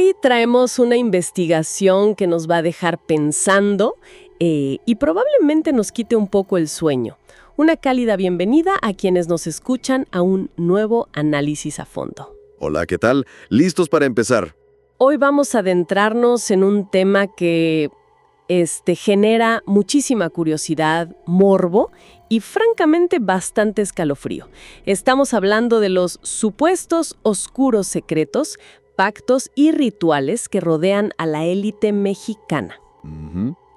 Hoy traemos una investigación que nos va a dejar pensando y probablemente nos quite un poco el sueño. Una cálida bienvenida a quienes nos escuchan a un nuevo análisis a fondo. Hola, ¿qué tal? ¿Listos para empezar? Hoy vamos a adentrarnos en un tema que genera muchísima curiosidad, morbo y francamente bastante escalofrío. Estamos hablando de los supuestos oscuros secretos, pactos y rituales que rodean a la élite mexicana.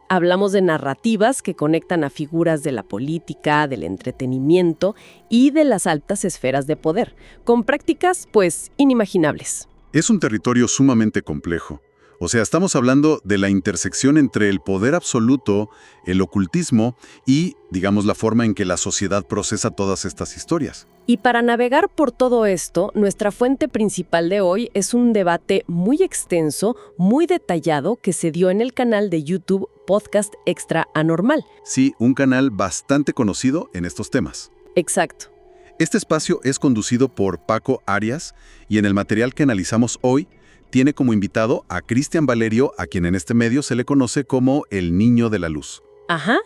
Hablamos de narrativas que conectan a figuras de la política, del entretenimiento y de las altas esferas de poder, con prácticas, pues, inimaginables. Es un territorio sumamente complejo. O sea, estamos hablando de la intersección entre el poder absoluto, el ocultismo y, digamos, la forma en que la sociedad procesa todas estas historias. Y para navegar por todo esto, nuestra fuente principal de hoy es un debate muy extenso, muy detallado, que se dio en el canal de YouTube Podcast Extra Anormal. Sí, un canal bastante conocido en estos temas. Exacto. Este espacio es conducido por Paco Arias y en el material que analizamos hoy tiene como invitado a Cristian Valerio, a quien en este medio se le conoce como el Niño de la Luz. Ajá.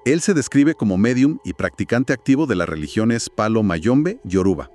Él se describe como médium y practicante activo de las religiones Palo Mayombe y Yoruba.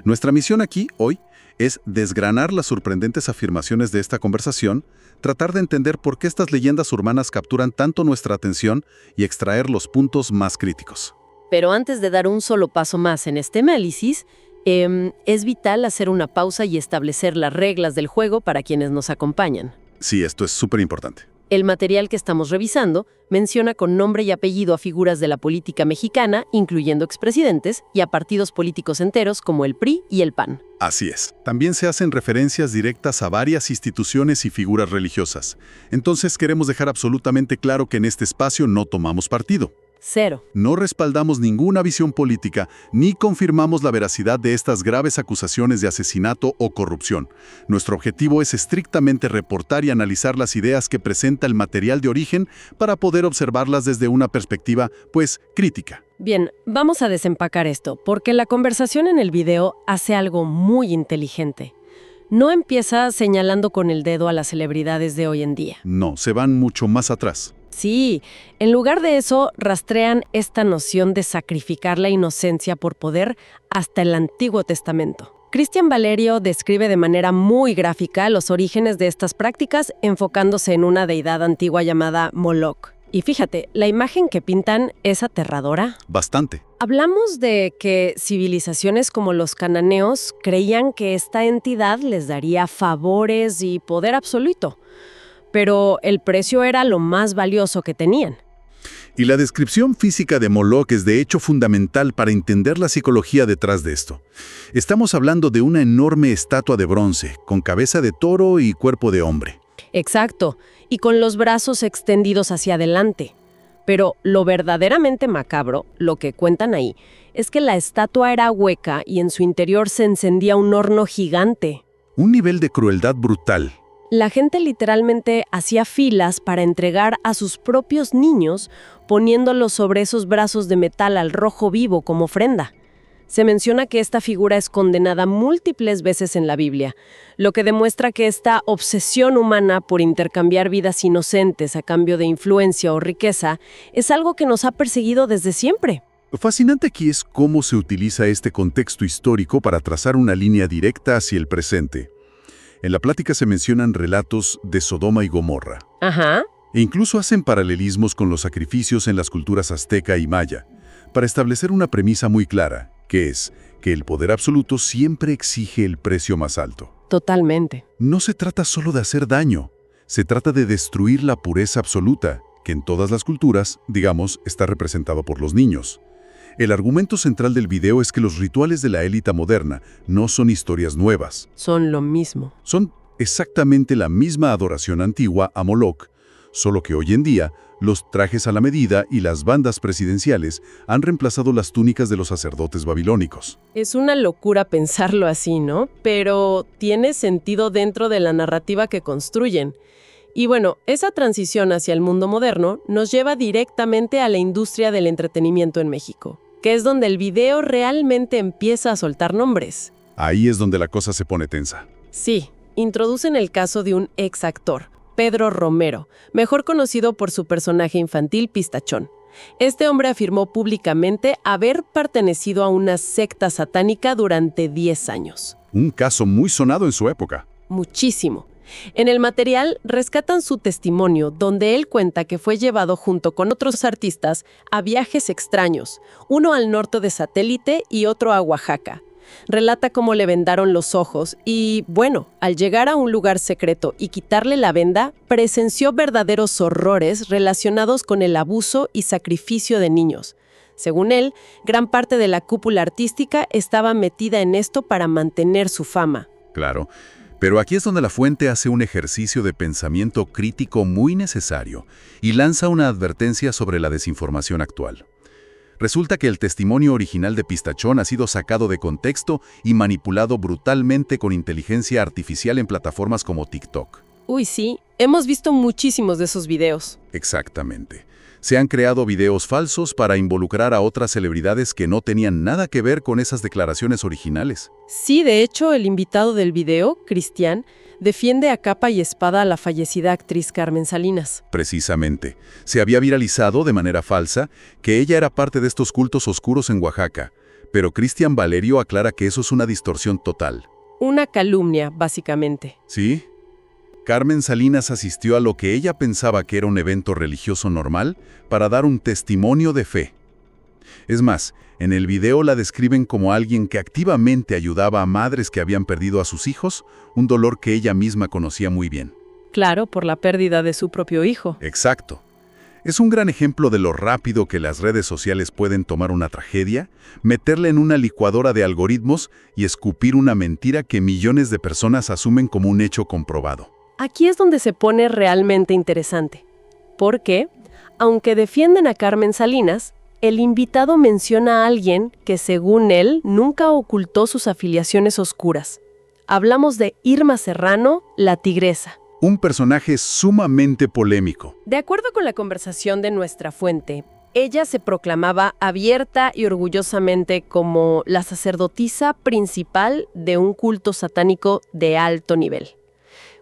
Nuestra misión aquí, hoy, es desgranar las sorprendentes afirmaciones de esta conversación, tratar de entender por qué estas leyendas urbanas capturan tanto nuestra atención y extraer los puntos más críticos. Pero antes de dar un solo paso más en este análisis, es vital hacer una pausa y establecer las reglas del juego para quienes nos acompañan. Sí, esto es súper importante. El material que estamos revisando menciona con nombre y apellido a figuras de la política mexicana, incluyendo expresidentes, y a partidos políticos enteros como el PRI y el PAN. Así es. También se hacen referencias directas a varias instituciones y figuras religiosas. Entonces queremos dejar absolutamente claro que en este espacio no tomamos partido. Cero. No respaldamos ninguna visión política ni confirmamos la veracidad de estas graves acusaciones de asesinato o corrupción. Nuestro objetivo es estrictamente reportar y analizar las ideas que presenta el material de origen para poder observarlas desde una perspectiva, pues, crítica. Bien, vamos a desempacar esto, porque la conversación en el video hace algo muy inteligente. No empieza señalando con el dedo a las celebridades de hoy en día. No, se van mucho más atrás. Sí, en lugar de eso, rastrean esta noción de sacrificar la inocencia por poder hasta el Antiguo Testamento. Cristian Valerio describe de manera muy gráfica los orígenes de estas prácticas, enfocándose en una deidad antigua llamada Moloch. Y fíjate, la imagen que pintan es aterradora. Bastante. Hablamos de que civilizaciones como los cananeos creían que esta entidad les daría favores y poder absoluto. Pero el precio era lo más valioso que tenían. Y la descripción física de Moloch es de hecho fundamental para entender la psicología detrás de esto. Estamos hablando de una enorme estatua de bronce, con cabeza de toro y cuerpo de hombre. Exacto, y con los brazos extendidos hacia adelante. Pero lo verdaderamente macabro, lo que cuentan ahí, es que la estatua era hueca y en su interior se encendía un horno gigante. Un nivel de crueldad brutal. La gente literalmente hacía filas para entregar a sus propios niños, poniéndolos sobre esos brazos de metal al rojo vivo como ofrenda. Se menciona que esta figura es condenada múltiples veces en la Biblia, lo que demuestra que esta obsesión humana por intercambiar vidas inocentes a cambio de influencia o riqueza es algo que nos ha perseguido desde siempre. Lo fascinante aquí es cómo se utiliza este contexto histórico para trazar una línea directa hacia el presente. En la plática se mencionan relatos de Sodoma y Gomorra. Ajá. E incluso hacen paralelismos con los sacrificios en las culturas azteca y maya, para establecer una premisa muy clara, que es que el poder absoluto siempre exige el precio más alto. Totalmente. No se trata solo de hacer daño, se trata de destruir la pureza absoluta, que en todas las culturas, digamos, está representado por los niños. El argumento central del video es que los rituales de la élite moderna no son historias nuevas. Son lo mismo. Son exactamente la misma adoración antigua a Moloch, solo que hoy en día los trajes a la medida y las bandas presidenciales han reemplazado las túnicas de los sacerdotes babilónicos. Es una locura pensarlo así, ¿no? Pero tiene sentido dentro de la narrativa que construyen. Y bueno, esa transición hacia el mundo moderno nos lleva directamente a la industria del entretenimiento en México, que es donde el video realmente empieza a soltar nombres. Ahí es donde la cosa se pone tensa. Sí, introducen el caso de un ex actor, Pedro Romero, mejor conocido por su personaje infantil Pistachón. Este hombre afirmó públicamente haber pertenecido a una secta satánica durante 10 años. Un caso muy sonado en su época. Muchísimo. En el material rescatan su testimonio, donde él cuenta que fue llevado junto con otros artistas a viajes extraños, uno al norte de Satélite y otro a Oaxaca. Relata cómo le vendaron los ojos y, bueno, al llegar a un lugar secreto y quitarle la venda, presenció verdaderos horrores relacionados con el abuso y sacrificio de niños. Según él, gran parte de la cúpula artística estaba metida en esto para mantener su fama. Claro, pero aquí es donde la fuente hace un ejercicio de pensamiento crítico muy necesario y lanza una advertencia sobre la desinformación actual. Resulta que el testimonio original de Pistachón ha sido sacado de contexto y manipulado brutalmente con inteligencia artificial en plataformas como TikTok. Uy, sí, hemos visto muchísimos de esos videos. Exactamente. Se han creado videos falsos para involucrar a otras celebridades que no tenían nada que ver con esas declaraciones originales. Sí, de hecho, el invitado del video, Cristian, defiende a capa y espada a la fallecida actriz Carmen Salinas. Precisamente. Se había viralizado de manera falsa que ella era parte de estos cultos oscuros en Oaxaca, pero Cristian Valerio aclara que eso es una distorsión total. Una calumnia, básicamente. ¿Sí? Carmen Salinas asistió a lo que ella pensaba que era un evento religioso normal para dar un testimonio de fe. Es más, en el video la describen como alguien que activamente ayudaba a madres que habían perdido a sus hijos, un dolor que ella misma conocía muy bien. Claro, por la pérdida de su propio hijo. Exacto. Es un gran ejemplo de lo rápido que las redes sociales pueden tomar una tragedia, meterla en una licuadora de algoritmos y escupir una mentira que millones de personas asumen como un hecho comprobado. Aquí es donde se pone realmente interesante, porque, aunque defienden a Carmen Salinas, el invitado menciona a alguien que, según él, nunca ocultó sus afiliaciones oscuras. Hablamos de Irma Serrano, la tigresa. Un personaje sumamente polémico. De acuerdo con la conversación de nuestra fuente, ella se proclamaba abierta y orgullosamente como la sacerdotisa principal de un culto satánico de alto nivel.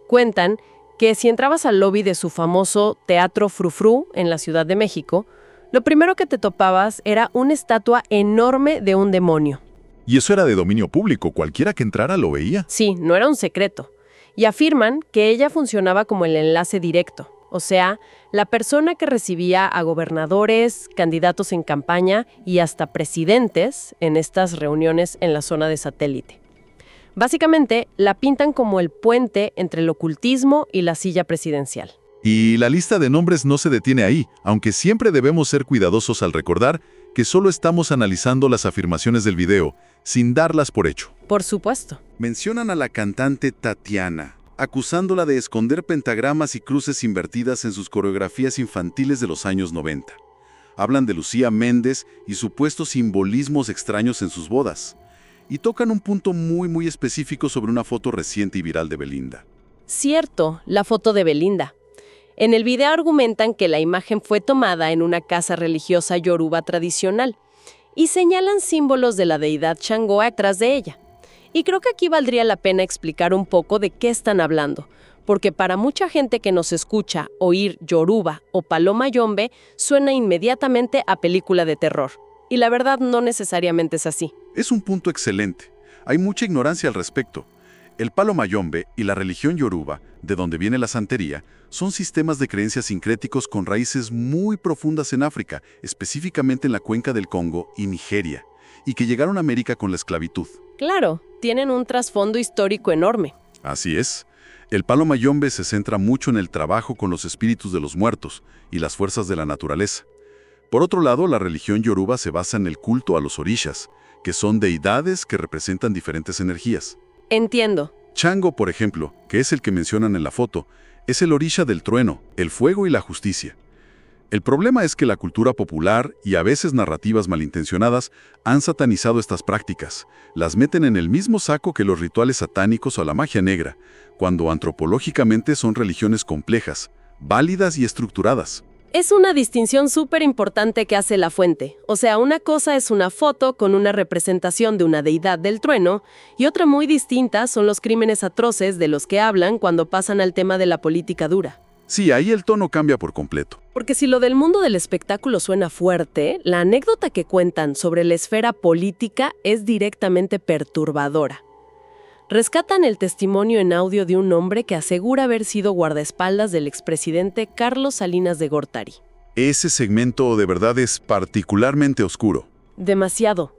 Cuentan que si entrabas al lobby de su famoso Teatro Frufru en la Ciudad de México, lo primero que te topabas era una estatua enorme de un demonio. Y eso era de dominio público, cualquiera que entrara lo veía. Sí, no era un secreto. Y afirman que ella funcionaba como el enlace directo, o sea, la persona que recibía a gobernadores, candidatos en campaña y hasta presidentes en estas reuniones en la zona de Satélite. Básicamente, la pintan como el puente entre el ocultismo y la silla presidencial. Y la lista de nombres no se detiene ahí, aunque siempre debemos ser cuidadosos al recordar que solo estamos analizando las afirmaciones del video, sin darlas por hecho. Por supuesto. Mencionan a la cantante Tatiana, acusándola de esconder pentagramas y cruces invertidas en sus coreografías infantiles de los años 90. Hablan de Lucía Méndez y supuestos simbolismos extraños en sus bodas. Y tocan un punto muy específico sobre una foto reciente y viral de Belinda. Cierto, la foto de Belinda. En el video argumentan que la imagen fue tomada en una casa religiosa yoruba tradicional y señalan símbolos de la deidad Shango atrás de ella. Y creo que aquí valdría la pena explicar un poco de qué están hablando, porque para mucha gente que nos escucha oír yoruba o palo mayombe suena inmediatamente a película de terror. Y la verdad no necesariamente es así. Es un punto excelente. Hay mucha ignorancia al respecto. El palo mayombe y la religión yoruba, de donde viene la santería, son sistemas de creencias sincréticos con raíces muy profundas en África, específicamente en la cuenca del Congo y Nigeria, y que llegaron a América con la esclavitud. Claro, tienen un trasfondo histórico enorme. Así es. El palo mayombe se centra mucho en el trabajo con los espíritus de los muertos y las fuerzas de la naturaleza. Por otro lado, la religión yoruba se basa en el culto a los orishas, que son deidades que representan diferentes energías. Entiendo. Shango, por ejemplo, que es el que mencionan en la foto, es el orisha del trueno, el fuego y la justicia. El problema es que la cultura popular y a veces narrativas malintencionadas han satanizado estas prácticas, las meten en el mismo saco que los rituales satánicos o la magia negra, cuando antropológicamente son religiones complejas, válidas y estructuradas. Es una distinción súper importante que hace La Fuente. O sea, una cosa es una foto con una representación de una deidad del trueno y otra muy distinta son los crímenes atroces de los que hablan cuando pasan al tema de la política dura. Sí, ahí el tono cambia por completo. Porque si lo del mundo del espectáculo suena fuerte, la anécdota que cuentan sobre la esfera política es directamente perturbadora. Rescatan el testimonio en audio de un hombre que asegura haber sido guardaespaldas del expresidente Carlos Salinas de Gortari. Ese segmento de verdad es particularmente oscuro. Demasiado.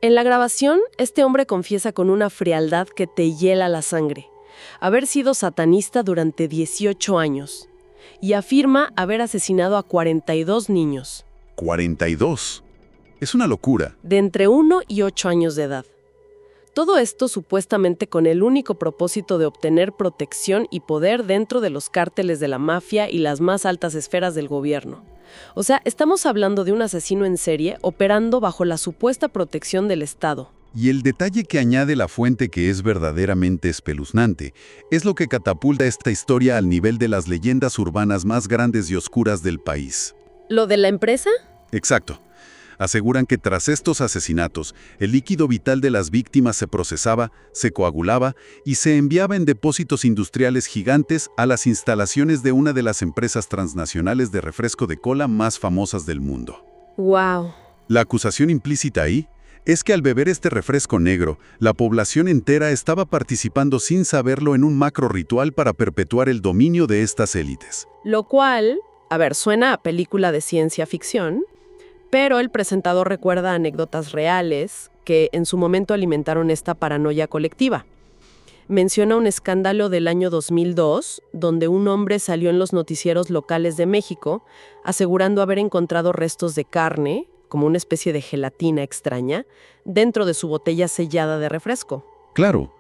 En la grabación, este hombre confiesa con una frialdad que te hiela la sangre haber sido satanista durante 18 años y afirma haber asesinado a 42 niños. 42. Es una locura. De entre 1 y 8 años de edad. Todo esto supuestamente con el único propósito de obtener protección y poder dentro de los cárteles de la mafia y las más altas esferas del gobierno. O sea, estamos hablando de un asesino en serie operando bajo la supuesta protección del Estado. Y el detalle que añade La Fuente, que es verdaderamente espeluznante, es lo que catapulta esta historia al nivel de las leyendas urbanas más grandes y oscuras del país. ¿Lo de la empresa? Exacto. Aseguran que tras estos asesinatos, el líquido vital de las víctimas se procesaba, se coagulaba y se enviaba en depósitos industriales gigantes a las instalaciones de una de las empresas transnacionales de refresco de cola más famosas del mundo. ¡Wow! La acusación implícita ahí es que al beber este refresco negro, la población entera estaba participando sin saberlo en un macro ritual para perpetuar el dominio de estas élites. Lo cual, suena a película de ciencia ficción, pero el presentador recuerda anécdotas reales que en su momento alimentaron esta paranoia colectiva. Menciona un escándalo del año 2002, donde un hombre salió en los noticieros locales de México asegurando haber encontrado restos de carne, como una especie de gelatina extraña, dentro de su botella sellada de refresco. Claro.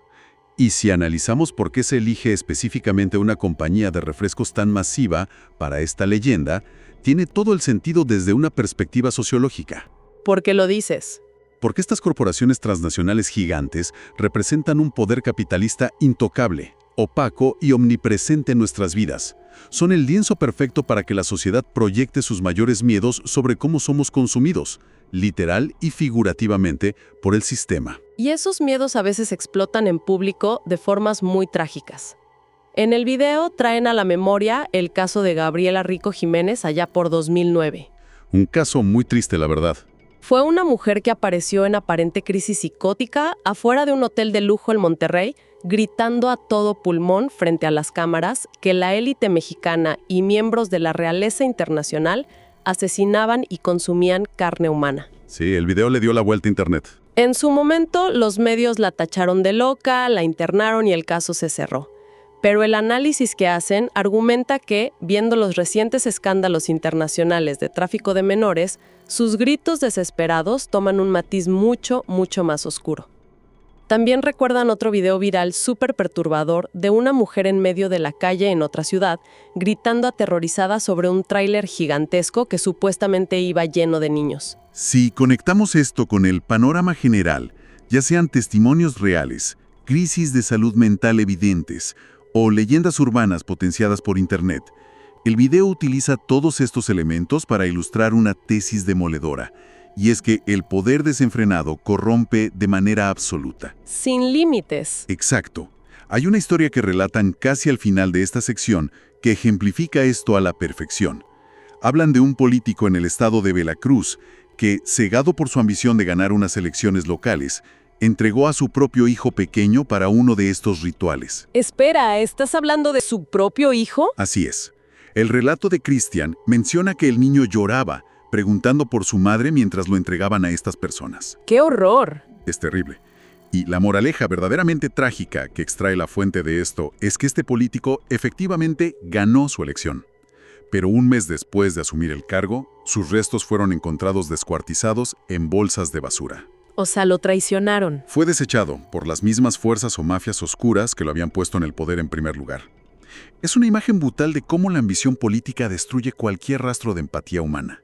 Y si analizamos por qué se elige específicamente una compañía de refrescos tan masiva para esta leyenda, tiene todo el sentido desde una perspectiva sociológica. ¿Por qué lo dices? Porque estas corporaciones transnacionales gigantes representan un poder capitalista intocable, opaco y omnipresente en nuestras vidas. Son el lienzo perfecto para que la sociedad proyecte sus mayores miedos sobre cómo somos consumidos, literal y figurativamente, por el sistema. Y esos miedos a veces explotan en público de formas muy trágicas. En el video traen a la memoria el caso de Gabriela Rico Jiménez allá por 2009. Un caso muy triste, la verdad. Fue una mujer que apareció en aparente crisis psicótica afuera de un hotel de lujo en Monterrey, gritando a todo pulmón frente a las cámaras que la élite mexicana y miembros de la realeza internacional asesinaban y consumían carne humana. Sí, el video le dio la vuelta a internet. En su momento, los medios la tacharon de loca, la internaron y el caso se cerró. Pero el análisis que hacen argumenta que, viendo los recientes escándalos internacionales de tráfico de menores, sus gritos desesperados toman un matiz mucho, mucho más oscuro. También recuerdan otro video viral súper perturbador de una mujer en medio de la calle en otra ciudad, gritando aterrorizada sobre un tráiler gigantesco que supuestamente iba lleno de niños. Si conectamos esto con el panorama general, ya sean testimonios reales, crisis de salud mental evidentes o leyendas urbanas potenciadas por Internet, el video utiliza todos estos elementos para ilustrar una tesis demoledora. Y es que el poder desenfrenado corrompe de manera absoluta. Sin límites. Exacto. Hay una historia que relatan casi al final de esta sección que ejemplifica esto a la perfección. Hablan de un político en el estado de Veracruz que, cegado por su ambición de ganar unas elecciones locales, entregó a su propio hijo pequeño para uno de estos rituales. Espera, ¿estás hablando de su propio hijo? Así es. El relato de Christian menciona que el niño lloraba, preguntando por su madre mientras lo entregaban a estas personas. ¡Qué horror! Es terrible. Y la moraleja verdaderamente trágica que extrae La Fuente de esto es que este político efectivamente ganó su elección. Pero un mes después de asumir el cargo, sus restos fueron encontrados descuartizados en bolsas de basura. O sea, lo traicionaron. Fue desechado por las mismas fuerzas o mafias oscuras que lo habían puesto en el poder en primer lugar. Es una imagen brutal de cómo la ambición política destruye cualquier rastro de empatía humana.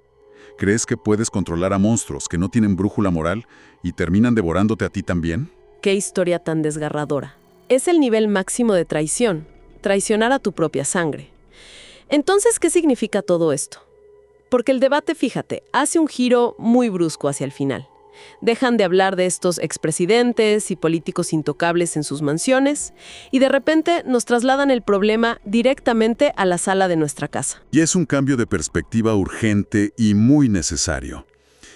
¿Crees que puedes controlar a monstruos que no tienen brújula moral y terminan devorándote a ti también? ¡Qué historia tan desgarradora! Es el nivel máximo de traición, traicionar a tu propia sangre. Entonces, ¿qué significa todo esto? porque el debate, fíjate, hace un giro muy brusco hacia el final. Dejan de hablar de estos expresidentes y políticos intocables en sus mansiones y de repente nos trasladan el problema directamente a la sala de nuestra casa. Y es un cambio de perspectiva urgente y muy necesario.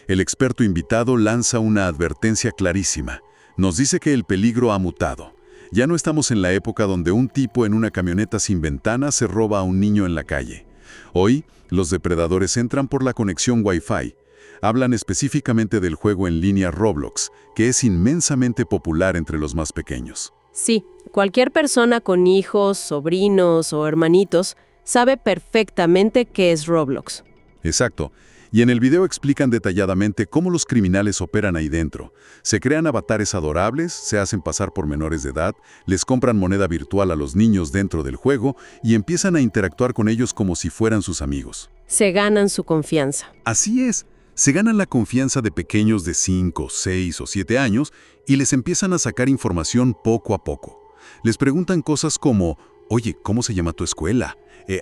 El experto invitado lanza una advertencia clarísima. Nos dice que el peligro ha mutado. Ya no estamos en la época donde un tipo en una camioneta sin ventana se roba a un niño en la calle. Hoy, los depredadores entran por la conexión Wi-Fi. Hablan específicamente del juego en línea Roblox, que es inmensamente popular entre los más pequeños. Sí, cualquier persona con hijos, sobrinos o hermanitos sabe perfectamente qué es Roblox. Exacto. Y en el video explican detalladamente cómo los criminales operan ahí dentro. Se crean avatares adorables, se hacen pasar por menores de edad, les compran moneda virtual a los niños dentro del juego y empiezan a interactuar con ellos como si fueran sus amigos. Se ganan su confianza. Así es. Se ganan la confianza de pequeños de 5, 6 o 7 años y les empiezan a sacar información poco a poco. Les preguntan cosas como, oye, ¿cómo se llama tu escuela?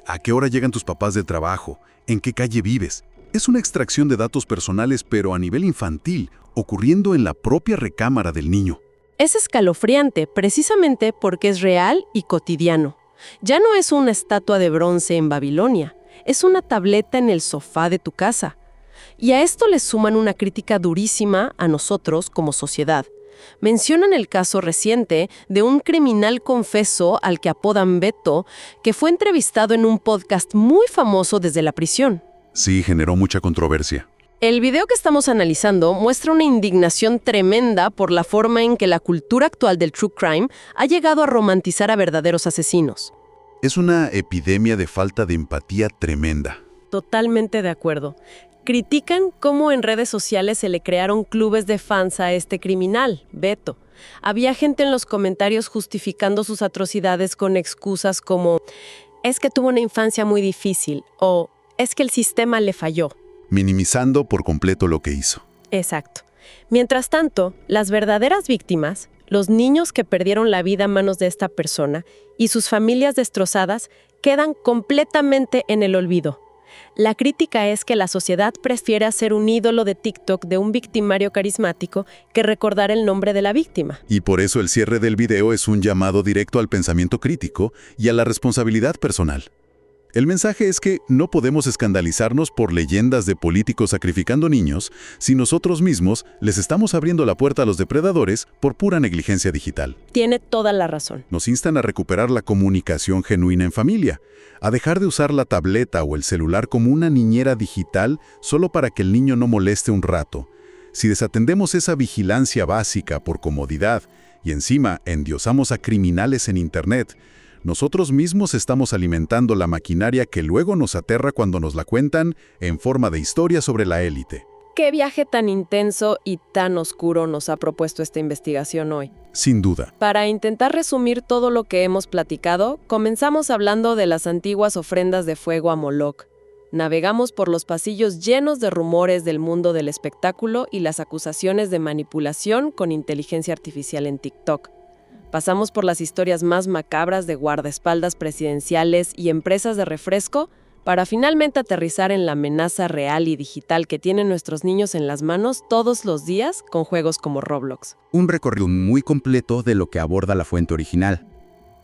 ¿A qué hora llegan tus papás del trabajo? ¿En qué calle vives? Es una extracción de datos personales, pero a nivel infantil, ocurriendo en la propia recámara del niño. Es escalofriante precisamente porque es real y cotidiano. Ya no es una estatua de bronce en Babilonia, es una tableta en el sofá de tu casa. Y a esto le suman una crítica durísima a nosotros como sociedad. Mencionan el caso reciente de un criminal confeso al que apodan Beto, que fue entrevistado en un podcast muy famoso desde la prisión. Sí, generó mucha controversia. El video que estamos analizando muestra una indignación tremenda por la forma en que la cultura actual del true crime ha llegado a romantizar a verdaderos asesinos. Es una epidemia de falta de empatía tremenda. Totalmente de acuerdo. Critican cómo en redes sociales se le crearon clubes de fans a este criminal, Beto. Había gente en los comentarios justificando sus atrocidades con excusas como «es que tuvo una infancia muy difícil» o «es que el sistema le falló». Minimizando por completo lo que hizo. Exacto. Mientras tanto, las verdaderas víctimas, los niños que perdieron la vida a manos de esta persona y sus familias destrozadas, quedan completamente en el olvido. La crítica es que la sociedad prefiere hacer un ídolo de TikTok de un victimario carismático que recordar el nombre de la víctima. Y por eso el cierre del video es un llamado directo al pensamiento crítico y a la responsabilidad personal. El mensaje es que no podemos escandalizarnos por leyendas de políticos sacrificando niños si nosotros mismos les estamos abriendo la puerta a los depredadores por pura negligencia digital. Tiene toda la razón. Nos instan a recuperar la comunicación genuina en familia, a dejar de usar la tableta o el celular como una niñera digital solo para que el niño no moleste un rato. Si desatendemos esa vigilancia básica por comodidad y encima endiosamos a criminales en Internet, nosotros mismos estamos alimentando la maquinaria que luego nos aterra cuando nos la cuentan en forma de historia sobre la élite. ¿Qué viaje tan intenso y tan oscuro nos ha propuesto esta investigación hoy? Sin duda. Para intentar resumir todo lo que hemos platicado, comenzamos hablando de las antiguas ofrendas de fuego a Moloch. Navegamos por los pasillos llenos de rumores del mundo del espectáculo y las acusaciones de manipulación con inteligencia artificial en TikTok. Pasamos por las historias más macabras de guardaespaldas presidenciales y empresas de refresco para finalmente aterrizar en la amenaza real y digital que tienen nuestros niños en las manos todos los días con juegos como Roblox. Un recorrido muy completo de lo que aborda la fuente original.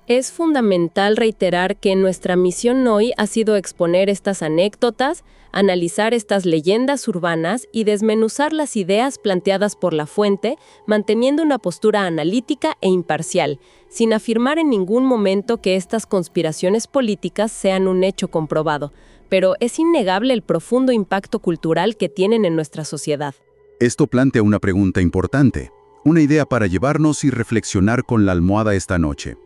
Es fundamental reiterar que nuestra misión hoy ha sido exponer estas anécdotas, analizar estas leyendas urbanas y desmenuzar las ideas planteadas por la fuente, manteniendo una postura analítica e imparcial, sin afirmar en ningún momento que estas conspiraciones políticas sean un hecho comprobado, pero es innegable el profundo impacto cultural que tienen en nuestra sociedad. Esto plantea una pregunta importante, una idea para llevarnos y reflexionar con la almohada esta noche.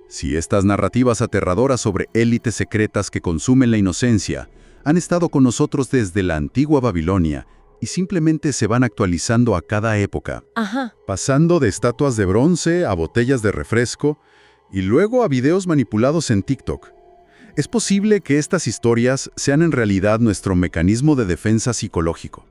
Si estas narrativas aterradoras sobre élites secretas que consumen la inocencia han estado con nosotros desde la antigua Babilonia y simplemente se van actualizando a cada época, pasando de estatuas de bronce a botellas de refresco y luego a videos manipulados en TikTok, es posible que estas historias sean en realidad nuestro mecanismo de defensa psicológico,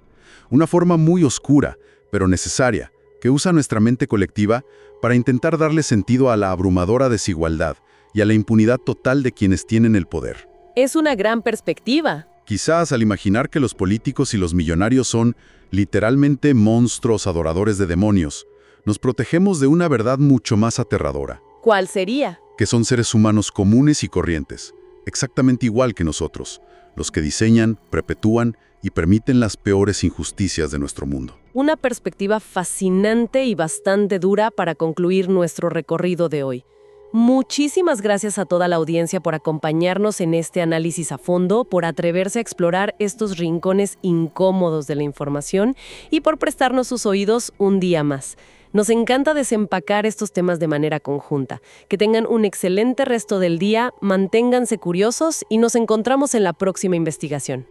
una forma muy oscura, pero necesaria, que usa nuestra mente colectiva para intentar darle sentido a la abrumadora desigualdad y a la impunidad total de quienes tienen el poder. Es una gran perspectiva. Quizás al imaginar que los políticos y los millonarios son literalmente monstruos adoradores de demonios, nos protegemos de una verdad mucho más aterradora, ¿Cuál sería? que son seres humanos comunes y corrientes, exactamente igual que nosotros, los que diseñan, perpetúan y permiten las peores injusticias de nuestro mundo. Una perspectiva fascinante y bastante dura para concluir nuestro recorrido de hoy. Muchísimas gracias a toda la audiencia por acompañarnos en este análisis a fondo, por atreverse a explorar estos rincones incómodos de la información y por prestarnos sus oídos un día más. Nos encanta desempacar estos temas de manera conjunta. Que tengan un excelente resto del día, manténganse curiosos y nos encontramos en la próxima investigación.